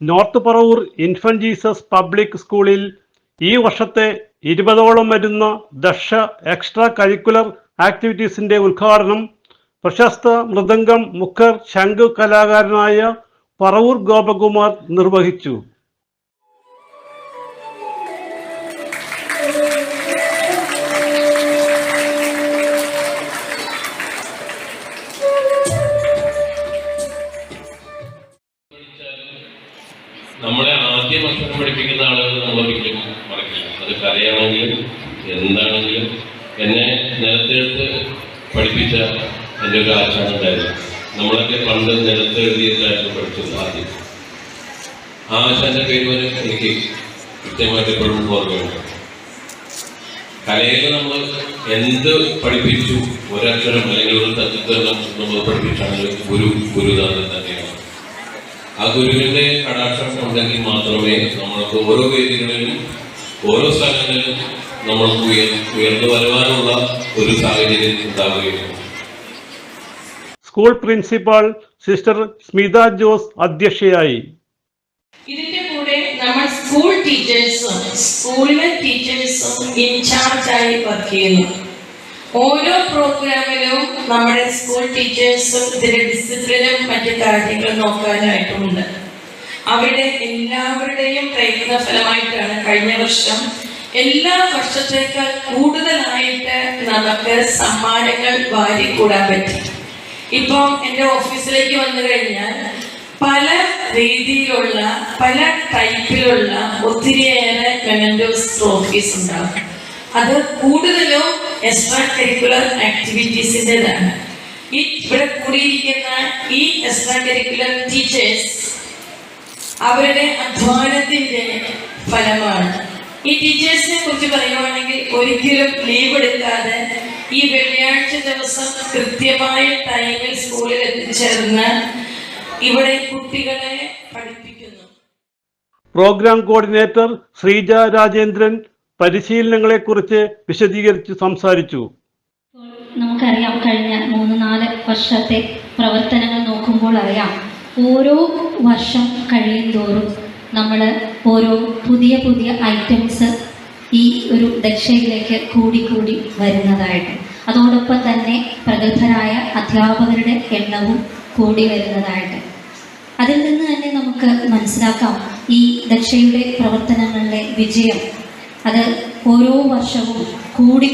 North Paravur infant Jesus public സ്കൂളിൽ ഈ വർഷത്തെ 20ഓളം വരുന്ന ദക്ഷ എക്സ്ട്രാ കരിക്കുലർ ആക്ടിവിറ്റീസിന്റെ ഉദ്ഘാടനം പ്രശസ്ത മൃദംഗം മുഖർ ശംഖ് കലാകാരനായ പറവൂർ ഗോപകുമാർ നിർവഹിച്ചു. നമ്മളെ ആദ്യം അക്ഷരം പഠിപ്പിക്കുന്ന ആളുകൾ നമ്മളൊരിക്കലും മറക്കില്ല. അത് കലയാണെങ്കിലും എന്താണെങ്കിലും എന്നെ നിലത്തെഴുത്ത് പഠിപ്പിച്ച എൻ്റെ ഒരു ആശാൻ ഉണ്ടായിരുന്നു. നമ്മളൊക്കെ പണ്ട് നിലത്ത് എഴുതിയിട്ടായിരുന്നു പഠിച്ചത് ആദ്യം. ആ ആശാന്റെ പേര് വരെ എനിക്ക് കൃത്യമായിട്ട് എപ്പോഴും ഓർമ്മയുണ്ട്. കലയിൽ നമ്മൾ എന്ത് പഠിപ്പിച്ചു, ഒരക്ഷരം അല്ലെങ്കിൽ ഒരു തത്വം നമ്മൾ പഠിപ്പിച്ചാണെങ്കിൽ ഗുരുനാഥൻ തന്നെയാണ്. ആ ഗുരുവിന്റെ കടാക്ഷം ഉണ്ടെങ്കിൽ മാത്രമേ നമ്മൾക്ക് ഓരോ വേദികളിലും ഓരോ സ്ഥലങ്ങളിലും നമ്മൾക്ക് ഉയർന്നു വരുവാനുള്ള ഒരു സാഹചര്യം ഉണ്ടാവുകയുള്ളൂ. School principal sister Smitha Jose അധ്യക്ഷയായി. ഇതിന്റെ കൂടെ നമ്മൾ സ്കൂൾ ടീച്ചേഴ്സും സ്കൂളിലെ ടീച്ചേഴ്സും ഇൻചാർജായി വർക്ക് ചെയ്യുന്നു. ഓരോ പ്രോഗ്രാമിലും നമ്മുടെ സ്കൂൾ ടീച്ചേഴ്സും ഇതിന്റെ ഡിസിപ്ലിനും മറ്റു കാര്യങ്ങളും നോക്കാനായിട്ടുമുണ്ട്. അവരുടെ എല്ലാവരുടെയും പ്രയത്ന ഫലമായിട്ടാണ് കഴിഞ്ഞ വർഷം എല്ലാ വർഷത്തേക്കാൾ കൂടുതലായിട്ട് നമുക്ക് സമ്മാനങ്ങൾ വാരിക്കൂടാൻ പറ്റി. ഇപ്പം എൻ്റെ ഓഫീസിലേക്ക് വന്നു കഴിഞ്ഞാൽ പല രീതിയിലുള്ള പല ടൈപ്പിലുള്ള ഒത്തിരിയേറെ മെമന്റോസ് ട്രോഫീസ് ഉണ്ടാകും. അത് കൂടുതലും എക്സ്ട്രാ കരിക്കുലർ ആക്ടിവിറ്റീസിൻ്റെതാണ്. ഇവിടെ കൂടിയിരിക്കുന്ന ഈ എക്സ്ട്രാ കരിക്കുലർ ടീച്ചേഴ്സ് അവരുടെ അധ്വാനത്തിന്റെ ഫലമാണ്. ഈ ടീച്ചേഴ്സിനെ കുറിച്ച് പറയുവാണെങ്കിൽ ഒരിക്കലും ലീവ് എടുക്കാതെ ഈ വെള്ളിയാഴ്ച ദിവസം കൃത്യമായ ടൈമിൽ സ്കൂളിൽ എത്തിച്ചേർന്ന് ഇവിടെ കുട്ടികളെ പഠിപ്പിക്കുന്നു. പ്രോഗ്രാം കോർഡിനേറ്റർ ശ്രീജ രാജേന്ദ്രൻ പരിശീലനങ്ങളെക്കുറിച്ച് വിശദീകരിച്ച് സംസാരിച്ചു. നമുക്കറിയാം, കഴിഞ്ഞ 3-4 വർഷത്തെ പ്രവർത്തനങ്ങൾ നോക്കുമ്പോൾ അറിയാം, ഓരോ വർഷം കഴിയുന്തോറും നമ്മൾ ഓരോ പുതിയ ഐറ്റംസ് ഈ ഒരു ദക്ഷയിലേക്ക് കൂടി വരുന്നതായിട്ട്, അതോടൊപ്പം തന്നെ പ്രഗത്ഭരായ അധ്യാപകരുടെ എണ്ണവും കൂടി വരുന്നതായിട്ട്. അതിൽ നിന്ന് തന്നെ നമുക്ക് മനസ്സിലാക്കാം ഈ ദക്ഷയുടെ പ്രവർത്തനങ്ങളിലെ വിജയം അത് ഓരോ വർഷവും കൂടി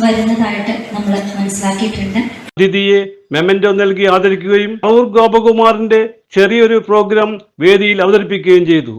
വരുന്നതായിട്ട് നമ്മൾ മനസ്സിലാക്കിയിട്ടുണ്ട്. അതിഥിയെ മെമന്റോ നൽകി ആദരിക്കുകയും പറവൂർ ഗോപകുമാറിന്റെ ചെറിയൊരു പ്രോഗ്രാം വേദിയിൽ അവതരിപ്പിക്കുകയും ചെയ്തു.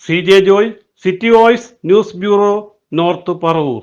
CJ Joy, city voice news bureau, north Paravur.